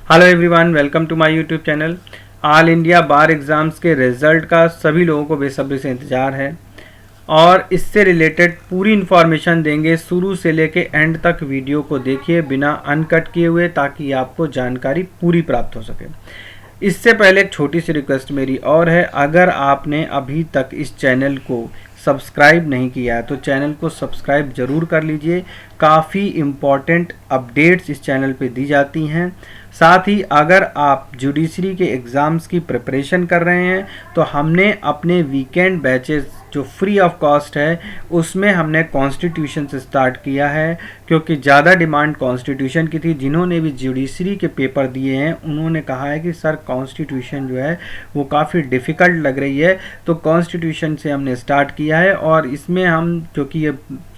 Hello everyone, welcome to my YouTube channel. All India bar exams के result का सभी लोगों को बेसब्री से इंतज़ार है और इससे रिलेटेड पूरी इन्फॉर्मेशन देंगे। शुरू से लेके एंड तक वीडियो को देखिए बिना अनकट किए हुए, ताकि आपको जानकारी पूरी प्राप्त हो सके। इससे पहले एक छोटी सी रिक्वेस्ट मेरी और है, अगर आपने अभी तक इस चैनल को सब्सक्राइब नहीं किया है तो चैनल को सब्सक्राइब ज़रूर कर लीजिए। काफ़ी इम्पॉर्टेंट अपडेट्स इस चैनल पे दी जाती हैं। साथ ही अगर आप जुडिशरी के एग्ज़ाम्स की प्रिपरेशन कर रहे हैं तो हमने अपने वीकेंड बैचेस जो फ्री ऑफ कॉस्ट है उसमें हमने कॉन्स्टिट्यूशन से स्टार्ट किया है, क्योंकि ज़्यादा डिमांड कॉन्स्टिट्यूशन की थी। जिन्होंने भी जुडिशरी के पेपर दिए हैं उन्होंने कहा है कि सर कॉन्स्टिट्यूशन जो है वो काफ़ी डिफ़िकल्ट लग रही है, तो कॉन्स्टिट्यूशन से हमने स्टार्ट किया है। और इसमें हम, क्योंकि ये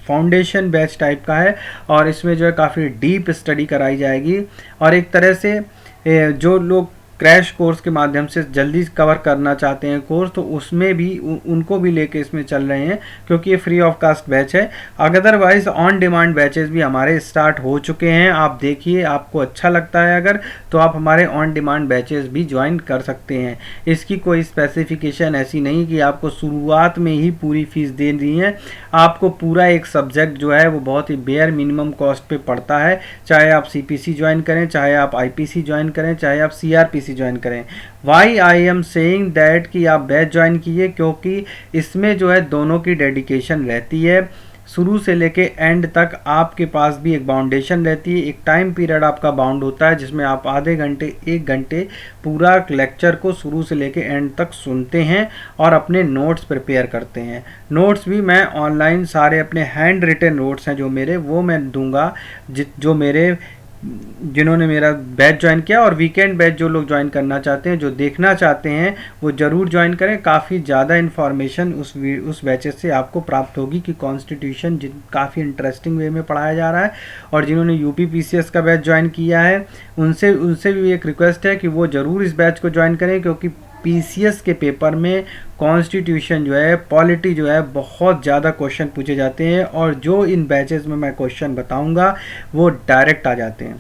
फाउंडेशन बैच टाइप का है और इसमें जो है काफ़ी डीप स्टडी कराई जाएगी और एक तरह से जो लोग क्रैश कोर्स के माध्यम से जल्दी कवर करना चाहते हैं कोर्स, तो उसमें भी उनको भी लेके इसमें चल रहे हैं, क्योंकि ये फ्री ऑफ कास्ट बैच है। अदरवाइज ऑन डिमांड बैचेस भी हमारे स्टार्ट हो चुके हैं। आप देखिए, आपको अच्छा लगता है अगर, तो आप हमारे ऑन डिमांड बैचेस भी ज्वाइन कर सकते हैं। इसकी कोई स्पेसिफिकेशन ऐसी नहीं कि आपको शुरुआत में ही पूरी फीस दे दी है। आपको पूरा एक सब्जेक्ट जो है वो बहुत ही बेयर मिनिमम कॉस्ट पे पड़ता है, चाहे आप CPC ज्वाइन करें, चाहे आप IPC ज्वाइन करें, चाहे आप CRPC ज्वाइन करें। Why I am saying that कि आप बैच ज्वाइन कीजिए, क्योंकि इसमें जो है दोनों की डेडिकेशन रहती है। शुरू से लेके एंड तक आपके पास भी एक बाउंडेशन रहती है, एक टाइम पीरियड आपका बाउंड होता है जिसमें आप आधे घंटे 1 घंटे पूरा लेक्चर को शुरू से लेके एंड तक सुनते हैं और अपने नोट्स प्रिपेयर करते हैं। नोट्स भी मैं ऑनलाइन सारे अपने हैंड रिटन नोट्स हैं जो मेरे, वो मैं दूंगा जो मेरे जिन्होंने मेरा बैच ज्वाइन किया। और वीकेंड बैच जो लोग ज्वाइन करना चाहते हैं, जो देखना चाहते हैं, वो ज़रूर ज्वाइन करें। काफ़ी ज़्यादा इन्फॉर्मेशन उस बैचेस से आपको प्राप्त होगी कि कॉन्स्टिट्यूशन काफ़ी इंटरेस्टिंग वे में पढ़ाया जा रहा है। और जिन्होंने UPPCS का बैच ज्वाइन किया है उनसे भी एक रिक्वेस्ट है कि वो ज़रूर इस बैच को ज्वाइन करें, क्योंकि PCS के पेपर में कॉन्स्टिट्यूशन जो है, पॉलिटी जो है, बहुत ज़्यादा क्वेश्चन पूछे जाते हैं और जो इन बैचेस में मैं क्वेश्चन बताऊंगा वो डायरेक्ट आ जाते हैं,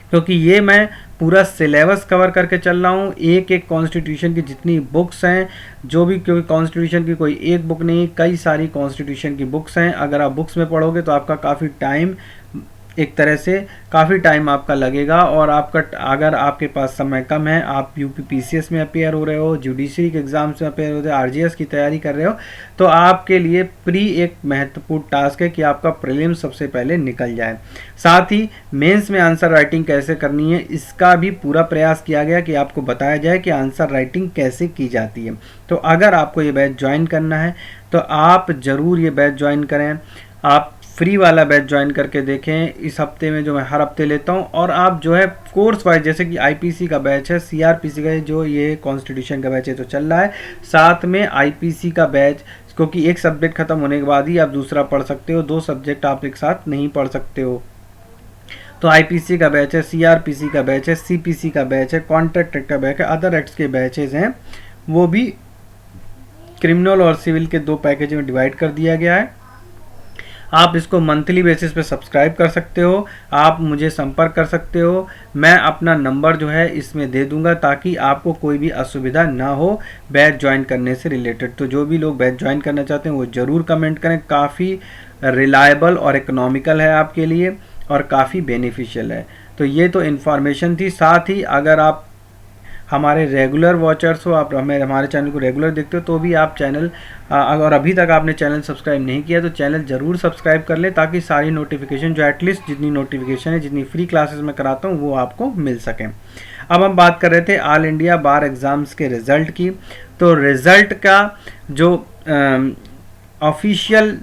क्योंकि ये मैं पूरा सिलेबस कवर करके चल रहा हूँ। एक एक कॉन्स्टिट्यूशन की जितनी बुक्स हैं, जो भी, क्योंकि कॉन्स्टिट्यूशन की कोई एक बुक नहीं, कई सारी कॉन्स्टिट्यूशन की बुक्स हैं। अगर आप बुक्स में पढ़ोगे तो आपका काफ़ी टाइम, एक तरह से काफ़ी टाइम आपका लगेगा। और आपका, अगर आपके पास समय कम है, आप UPPCS में अपेयर हो रहे हो, जुडिशरी के एग्ज़ाम्स में अपेयर हो रहे हो, RGS की तैयारी कर रहे हो, तो आपके लिए एक महत्वपूर्ण टास्क है कि आपका प्रीलिम्स सबसे पहले निकल जाए। साथ ही मेंस में आंसर राइटिंग कैसे करनी है, इसका भी पूरा प्रयास किया गया कि आपको बताया जाए कि आंसर राइटिंग कैसे की जाती है। तो अगर आपको ये बैच ज्वाइन करना है तो आप ज़रूर ये बैच ज्वाइन करें। आप फ्री वाला बैच ज्वाइन करके देखें इस हफ्ते में, जो मैं हर हफ्ते लेता हूं। और आप जो है कोर्स वाइज, जैसे कि IPC का बैच है, CRPC का जो ये कॉन्स्टिट्यूशन का बैच है तो चल रहा है, साथ में IPC का बैच, क्योंकि एक सब्जेक्ट खत्म होने के बाद ही आप दूसरा पढ़ सकते हो, 2 सब्जेक्ट आप एक साथ नहीं पढ़ सकते हो। तो IPC का बैच है, CRPC का बैच है, CPC का बैच है, कॉन्ट्रैक्ट एक्ट का बैच है, अदर एक्ट्स के बैचेज हैं, वो भी क्रिमिनल और सिविल के 2 पैकेज में डिवाइड कर दिया गया है। आप इसको मंथली बेसिस पे सब्सक्राइब कर सकते हो, आप मुझे संपर्क कर सकते हो। मैं अपना नंबर जो है इसमें दे दूंगा, ताकि आपको कोई भी असुविधा ना हो बैच ज्वाइन करने से रिलेटेड। तो जो भी लोग बैच ज्वाइन करना चाहते हैं वो ज़रूर कमेंट करें। काफ़ी रिलायबल और इकोनॉमिकल है आपके लिए और काफ़ी बेनिफिशियल है। तो ये तो इन्फॉर्मेशन थी। साथ ही अगर आप हमारे रेगुलर वॉचर्स हो, आप हमारे चैनल को रेगुलर देखते हो, तो भी आप चैनल, अगर अभी तक आपने चैनल सब्सक्राइब नहीं किया तो चैनल ज़रूर सब्सक्राइब कर लें, ताकि सारी नोटिफिकेशन, जो एटलीस्ट जितनी नोटिफिकेशन है, जितनी फ्री क्लासेस में कराता हूँ, वो आपको मिल सकें। अब हम बात कर रहे थे ऑल इंडिया बार एग्ज़ाम्स के रिज़ल्ट की। तो रिज़ल्ट का जो ऑफिशियल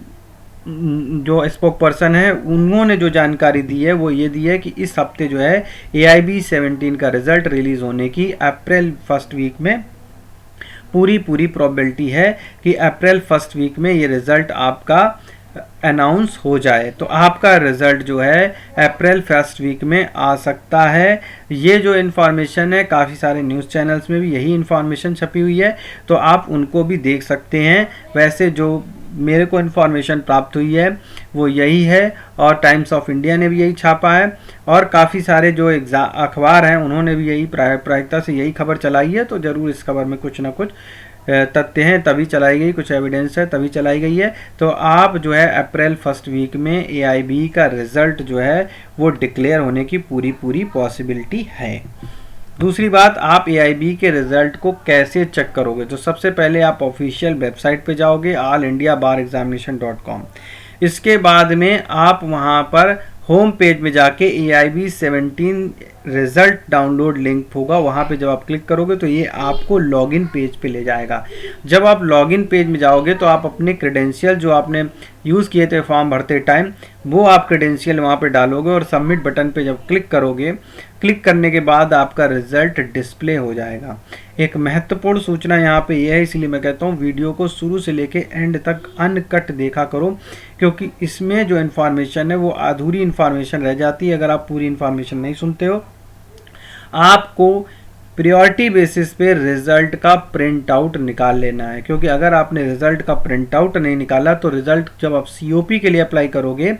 जो स्पोक पर्सन है उन्होंने जो जानकारी दी है वो ये दी है कि इस हफ्ते जो है AIB 17 का रिज़ल्ट रिलीज़ होने की अप्रैल 1st वीक में पूरी प्रोबेबिलिटी है कि अप्रैल 1st वीक में ये रिज़ल्ट आपका अनाउंस हो जाए। तो आपका रिज़ल्ट जो है अप्रैल 1st वीक में आ सकता है। ये जो इन्फॉर्मेशन है, काफ़ी सारे न्यूज़ चैनल्स में भी यही इन्फॉर्मेशन छपी हुई है, तो आप उनको भी देख सकते हैं। वैसे जो मेरे को इन्फॉर्मेशन प्राप्त हुई है वो यही है, और टाइम्स ऑफ इंडिया ने भी यही छापा है, और काफ़ी सारे जो अखबार हैं उन्होंने भी यही प्रायिकता से यही खबर चलाई है। तो ज़रूर इस खबर में कुछ ना कुछ तथ्य हैं तभी चलाई गई, कुछ एविडेंस है तभी चलाई गई है। तो आप जो है अप्रैल फर्स्ट वीक में AIB का रिज़ल्ट जो है वो डिक्लेयर होने की पूरी पॉसिबिलिटी है। दूसरी बात, आप AIB के रिज़ल्ट को कैसे चेक करोगे? तो सबसे पहले आप ऑफिशियल वेबसाइट पे जाओगे allindiabarexamination.com। इसके बाद में आप वहाँ पर होम पेज में जाके AIB 17 रिज़ल्ट डाउनलोड लिंक होगा, वहाँ पे जब आप क्लिक करोगे तो ये आपको लॉगिन पेज पे ले जाएगा। जब आप लॉगिन पेज में जाओगे तो आप अपने क्रेडेंशियल जो आपने यूज़ किए थे फॉर्म भरते टाइम, वो आप क्रेडेंशियल वहाँ पे डालोगे और सबमिट बटन पे जब क्लिक करोगे, क्लिक करने के बाद आपका रिज़ल्ट डिस्प्ले हो जाएगा। एक महत्वपूर्ण सूचना यहाँ पे यह है, इसलिए मैं कहता हूँ वीडियो को शुरू से लेके एंड तक अनकट देखा करो, क्योंकि इसमें जो इन्फॉर्मेशन है वो अधूरी इन्फॉर्मेशन रह जाती है अगर आप पूरी इन्फॉर्मेशन नहीं सुनते हो। आपको प्रायोरिटी बेसिस पे रिज़ल्ट का प्रिंट आउट निकाल लेना है, क्योंकि अगर आपने रिज़ल्ट का प्रिंट आउट नहीं निकाला तो रिज़ल्ट जब आप COP के लिए अप्लाई करोगे,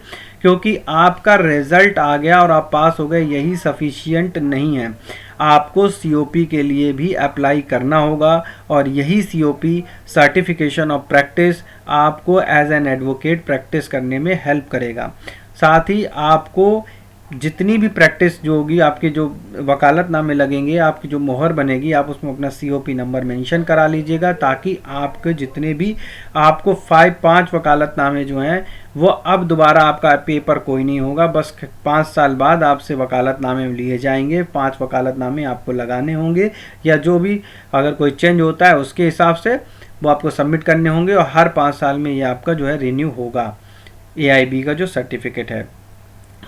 क्योंकि आपका रिज़ल्ट आ गया और आप पास हो गए यही सफिशियंट नहीं है, आपको COP के लिए भी अप्लाई करना होगा, और यही COP सर्टिफिकेशन ऑफ प्रैक्टिस आपको एज एन एडवोकेट प्रैक्टिस करने में हेल्प करेगा। साथ ही आपको जितनी भी प्रैक्टिस जो होगी, आपके जो वकालतनामे लगेंगे, आपकी जो मोहर बनेगी, आप उसमें अपना COP नंबर मेंशन करा लीजिएगा, ताकि आपके जितने भी आपको 5 वकालतनामे जो हैं वो अब दोबारा आपका पेपर कोई नहीं होगा, बस 5 साल बाद आपसे वकालतनामे लिए जाएंगे, 5 वकालतनामे आपको लगाने होंगे, या जो भी अगर कोई चेंज होता है उसके हिसाब से वो आपको सबमिट करने होंगे, और हर 5 साल में ये आपका जो है रिन्यू होगा AIB का जो सर्टिफिकेट है।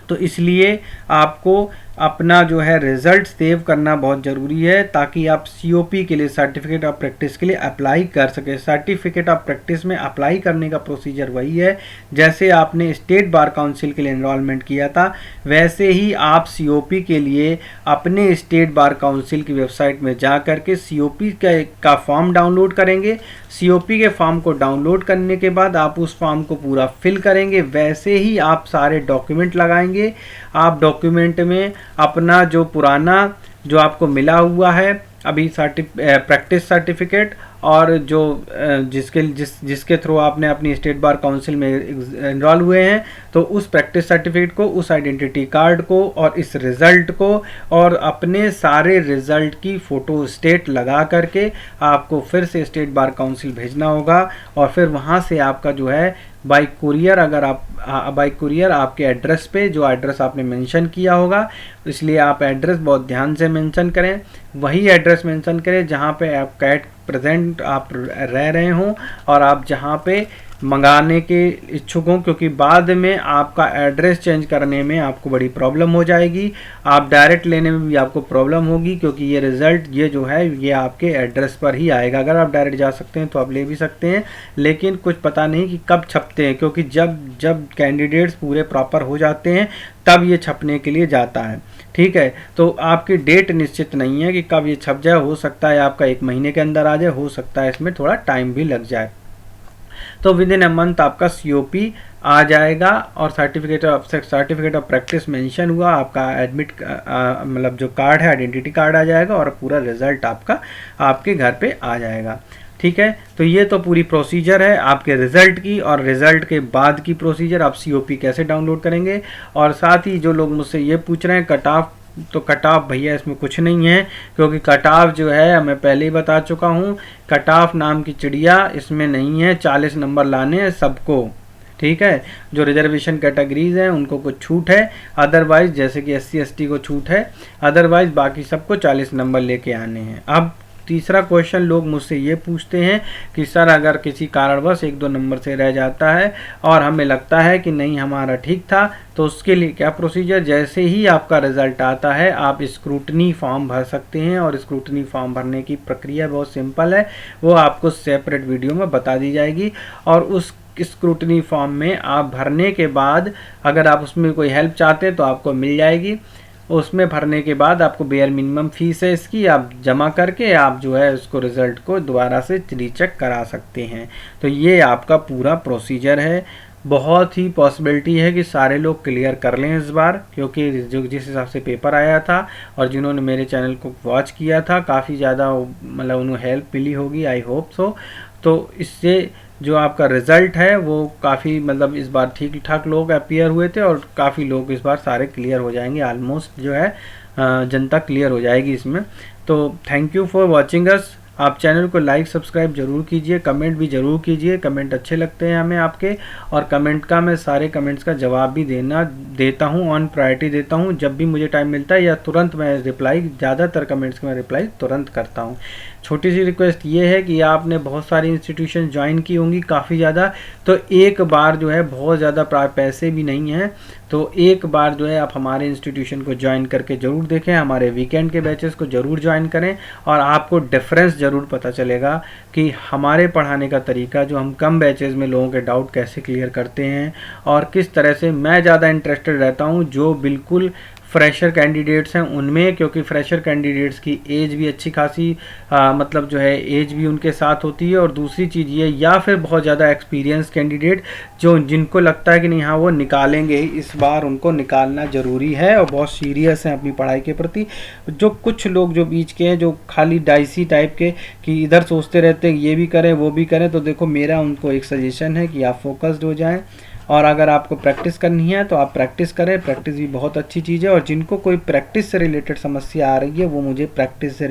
तो इसलिए आपको अपना जो है रिज़ल्ट सेव करना बहुत ज़रूरी है, ताकि आप COP के लिए सर्टिफिकेट ऑफ प्रैक्टिस के लिए अप्लाई कर सकें। सर्टिफिकेट ऑफ प्रैक्टिस में अप्लाई करने का प्रोसीजर वही है, जैसे आपने स्टेट बार काउंसिल के लिए एनरोलमेंट किया था, वैसे ही आप COP के लिए अपने स्टेट बार काउंसिल की वेबसाइट में जा कर के COP का फॉर्म डाउनलोड करेंगे। COP के फॉर्म को डाउनलोड करने के बाद आप उस फॉर्म को पूरा फिल करेंगे, वैसे ही आप सारे डॉक्यूमेंट लगाएंगे। आप डॉक्यूमेंट में अपना जो पुराना जो आपको मिला हुआ है अभी प्रैक्टिस सर्टिफिकेट, और जो जिसके थ्रू आपने अपनी स्टेट बार काउंसिल में एनरोल हुए हैं, तो उस प्रैक्टिस सर्टिफिकेट को, उस आइडेंटिटी कार्ड को और इस रिज़ल्ट को और अपने सारे रिज़ल्ट की फ़ोटो स्टेट लगा करके आपको फिर से स्टेट बार काउंसिल भेजना होगा, और फिर वहाँ से आपका जो है बाई कुरियर, अगर आप बाई कुरियर आपके एड्रेस पे, जो एड्रेस आपने मेंशन किया होगा, इसलिए आप एड्रेस बहुत ध्यान से मेंशन करें, वही एड्रेस मेंशन करें जहाँ पे आप कैट प्रेजेंट आप रह रहे हों और आप जहाँ पे मंगाने के इच्छुक हों, क्योंकि बाद में आपका एड्रेस चेंज करने में आपको बड़ी प्रॉब्लम हो जाएगी, आप डायरेक्ट लेने में भी आपको प्रॉब्लम होगी, क्योंकि ये रिज़ल्ट ये जो है ये आपके एड्रेस पर ही आएगा। अगर आप डायरेक्ट जा सकते हैं तो आप ले भी सकते हैं, लेकिन कुछ पता नहीं कि कब छपते हैं, क्योंकि जब कैंडिडेट्स पूरे प्रॉपर हो जाते हैं तब ये छपने के लिए जाता है। ठीक है, तो आपकी डेट निश्चित नहीं है कि कब ये छप जाए, हो सकता है आपका 1 महीने के अंदर आ जाए, हो सकता है इसमें थोड़ा टाइम भी लग जाए। तो विद इन अ मंथ आपका COP आ जाएगा और सर्टिफिकेट ऑफ प्रैक्टिस मेंशन हुआ, आपका एडमिट मतलब जो कार्ड है आइडेंटिटी कार्ड आ जाएगा और पूरा रिजल्ट आपका आपके घर पे आ जाएगा। ठीक है, तो ये तो पूरी प्रोसीजर है आपके रिज़ल्ट की, और रिज़ल्ट के बाद की प्रोसीजर आप COP कैसे डाउनलोड करेंगे। और साथ ही जो लोग मुझसे ये पूछ रहे हैं कट ऑफ, तो कट ऑफ भैया इसमें कुछ नहीं है, क्योंकि कट ऑफ जो है मैं पहले ही बता चुका हूँ, कट ऑफ नाम की चिड़िया इसमें नहीं है। 40 नंबर लाने हैं सबको। ठीक है, जो रिजर्वेशन कैटेगरीज हैं उनको कुछ छूट है, अदरवाइज जैसे कि SC ST को छूट है, अदरवाइज बाकी सबको 40 नंबर लेके आने हैं। अब तीसरा क्वेश्चन लोग मुझसे ये पूछते हैं कि सर अगर किसी कारणवश 1-2 नंबर से रह जाता है और हमें लगता है कि नहीं हमारा ठीक था, तो उसके लिए क्या प्रोसीजर। जैसे ही आपका रिज़ल्ट आता है आप स्क्रूटनी फॉर्म भर सकते हैं, और स्क्रूटनी फॉर्म भरने की प्रक्रिया बहुत सिंपल है, वो आपको सेपरेट वीडियो में बता दी जाएगी। और उस स्क्रूटनी फॉर्म में आप भरने के बाद अगर आप उसमें कोई हेल्प चाहते हैं तो आपको मिल जाएगी। उसमें भरने के बाद आपको बेयर मिनिमम फीस है इसकी, आप जमा करके आप जो है उसको रिज़ल्ट को दोबारा से रीचेक करा सकते हैं। तो ये आपका पूरा प्रोसीजर है। बहुत ही पॉसिबिलिटी है कि सारे लोग क्लियर कर लें इस बार, क्योंकि जो जिस हिसाब से पेपर आया था और जिन्होंने मेरे चैनल को वॉच किया था काफ़ी ज़्यादा मतलब उन्हें हेल्प मिली होगी, आई होप सो। तो इससे जो आपका रिज़ल्ट है वो काफ़ी मतलब इस बार ठीक ठाक लोग अपीयर हुए थे और काफ़ी लोग इस बार सारे क्लियर हो जाएंगे, ऑलमोस्ट जो है जनता क्लियर हो जाएगी इसमें। तो thank you for watching us. आप चैनल को लाइक सब्सक्राइब जरूर कीजिए, कमेंट भी जरूर कीजिए, कमेंट अच्छे लगते हैं हमें आपके, और कमेंट का मैं सारे कमेंट्स का जवाब भी देता हूं, ऑन प्रायोरिटी देता हूं। जब भी मुझे टाइम मिलता है या तुरंत मैं रिप्लाई, ज़्यादातर कमेंट्स का मैं रिप्लाई तुरंत करता हूं। छोटी सी रिक्वेस्ट ये है कि आपने बहुत सारी इंस्टीट्यूशन ज्वाइन की होंगी काफ़ी ज़्यादा, तो एक बार जो है बहुत ज़्यादा पैसे भी नहीं हैं, तो एक बार जो है आप हमारे इंस्टीट्यूशन को ज्वाइन करके ज़रूर देखें, हमारे वीकेंड के बैचेस को ज़रूर ज्वाइन करें, और आपको डिफरेंस ज़रूर पता चलेगा कि हमारे पढ़ाने का तरीका, जो हम कम बैचेस में लोगों के डाउट कैसे क्लियर करते हैं और किस तरह से मैं ज़्यादा इंटरेस्टेड रहता हूँ जो बिल्कुल फ्रेशर कैंडिडेट्स हैं उनमें, क्योंकि फ्रेशर कैंडिडेट्स की एज भी अच्छी खासी मतलब जो है एज भी उनके साथ होती है। और दूसरी चीज़ ये, या फिर बहुत ज़्यादा एक्सपीरियंस कैंडिडेट जिनको लगता है कि नहीं हाँ वो निकालेंगे, इस बार उनको निकालना ज़रूरी है और बहुत सीरियस हैं अपनी पढ़ाई के प्रति। जो कुछ लोग जो बीच के हैं जो खाली डाइसी टाइप के कि इधर सोचते रहते हैं ये भी करें वो भी करें, तो देखो मेरा उनको एक सजेशन है कि आप फोकस्ड हो जाएं, और अगर आपको प्रैक्टिस करनी है तो आप प्रैक्टिस करें। प्रैक्टिस भी बहुत अच्छी चीज़ है, और जिनको कोई प्रैक्टिस से रिलेटेड समस्या आ रही है वो मुझे प्रैक्टिस से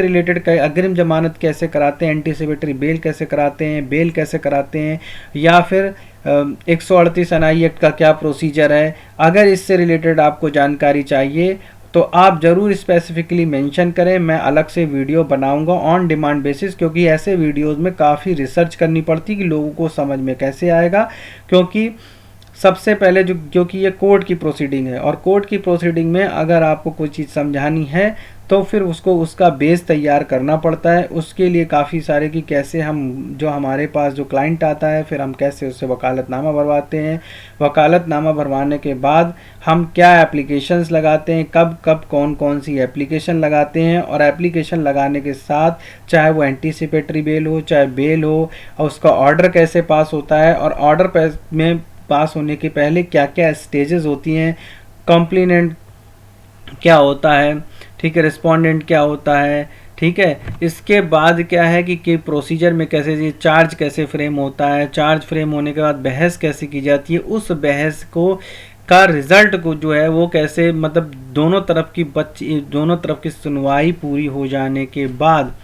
रिलेटेड अग्रिम जमानत कैसे कराते हैं, एंटीसिपेटरी बेल कैसे कराते हैं, बेल कैसे कराते हैं, या फिर 138 NI एक्ट का क्या प्रोसीजर है, अगर इससे रिलेटेड आपको जानकारी चाहिए तो आप ज़रूर स्पेसिफिकली मेंशन करें। मैं अलग से वीडियो बनाऊंगा ऑन डिमांड बेसिस, क्योंकि ऐसे वीडियोस में काफ़ी रिसर्च करनी पड़ती है कि लोगों को समझ में कैसे आएगा। क्योंकि सबसे पहले क्योंकि ये कोर्ट की प्रोसीडिंग है, और कोर्ट की प्रोसीडिंग में अगर आपको कोई चीज़ समझानी है तो फिर उसको उसका बेस तैयार करना पड़ता है। उसके लिए काफ़ी सारे कि कैसे हम जो हमारे पास जो क्लाइंट आता है फिर हम कैसे उससे वकालतनामा भरवाते हैं, वकालतनामा भरवाने के बाद हम क्या एप्लीकेशंस लगाते हैं, कब कब कौन कौन सी एप्लीकेशन लगाते हैं, और एप्लीकेशन लगाने के साथ चाहे वो एंटीसिपेटरी बेल हो चाहे बेल हो, और उसका ऑर्डर कैसे पास होता है, और ऑर्डर में पास होने के पहले क्या क्या स्टेजेस होती हैं, कॉम्प्लेनेंट क्या होता है, ठीक है, रिस्पोंडेंट क्या होता है, ठीक है। इसके बाद क्या है कि प्रोसीजर में कैसे ये चार्ज कैसे फ्रेम होता है, चार्ज फ्रेम होने के बाद बहस कैसे की जाती है, उस बहस को का रिज़ल्ट को जो है वो कैसे, मतलब दोनों तरफ की सुनवाई पूरी हो जाने के बाद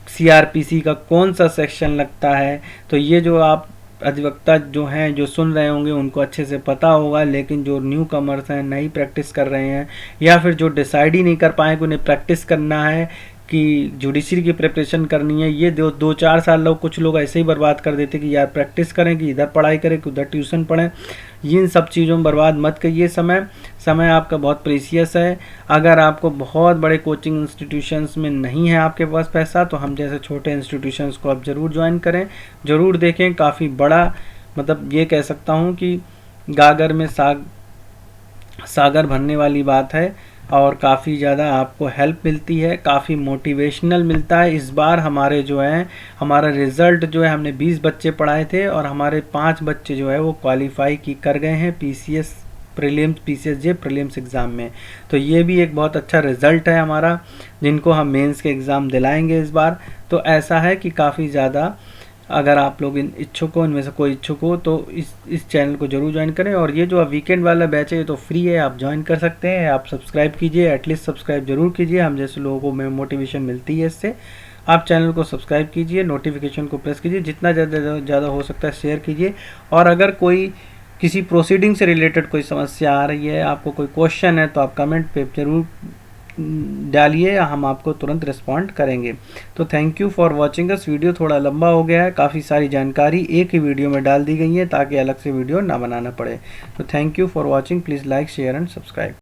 CRPC का कौन सा सेक्शन लगता है। तो ये जो आप अधिवक्ता जो हैं जो सुन रहे होंगे उनको अच्छे से पता होगा, लेकिन जो न्यू कमर्स हैं, नई प्रैक्टिस कर रहे हैं, या फिर जो डिसाइड ही नहीं कर पाए कि उन्हें प्रैक्टिस करना है कि जुडिशरी की प्रिपरेशन करनी है, ये 2-4 साल लोग कुछ लोग ऐसे ही बर्बाद कर देते कि यार प्रैक्टिस करें कि इधर पढ़ाई करें कि उधर ट्यूशन पढ़ें। इन सब चीज़ों में बर्बाद मत करिए समय आपका बहुत प्रीसियस है। अगर आपको बहुत बड़े कोचिंग इंस्टीट्यूशंस में नहीं है आपके पास पैसा, तो हम जैसे छोटे इंस्टीट्यूशंस को आप ज़रूर ज्वाइन करें, ज़रूर देखें। काफ़ी बड़ा मतलब ये कह सकता हूँ कि गागर में सागर भरने वाली बात है, और काफ़ी ज़्यादा आपको हेल्प मिलती है, काफ़ी मोटिवेशनल मिलता है। इस बार हमारे जो है हमारा रिज़ल्ट जो है हमने 20 बच्चे पढ़ाए थे और हमारे 5 बच्चे जो है वो क्वालिफाई कर गए हैं PCS prelims PCSJ prelims exam में। तो ये भी एक बहुत अच्छा रिज़ल्ट है हमारा, जिनको हम मेंस के एग्ज़ाम दिलाएंगे इस बार। तो ऐसा है कि काफ़ी ज़्यादा अगर आप लोग इच्छुक हो, इनमें से कोई इच्छुक हो, तो इस चैनल को जरूर ज्वाइन करें। और ये जो वीकेंड वाला बैच है ये तो फ्री है, आप ज्वाइन कर सकते हैं। आप सब्सक्राइब कीजिए, एटलीस्ट सब्सक्राइब जरूर कीजिए, हम जैसे लोगों को मोटिवेशन मिलती है इससे। आप चैनल को सब्सक्राइब कीजिए, नोटिफिकेशन को प्रेस कीजिए, जितना ज़्यादा हो सकता है शेयर कीजिए। और अगर कोई किसी प्रोसीडिंग से रिलेटेड कोई समस्या आ रही है, आपको कोई क्वेश्चन है, तो आप कमेंट पे जरूर डालिए, हम आपको तुरंत रिस्पॉन्ड करेंगे। तो thank you for watching us. Video थोड़ा लंबा हो गया है, काफ़ी सारी जानकारी एक ही वीडियो में डाल दी गई है ताकि अलग से वीडियो ना बनाना पड़े। तो thank you for watching, please like share and subscribe.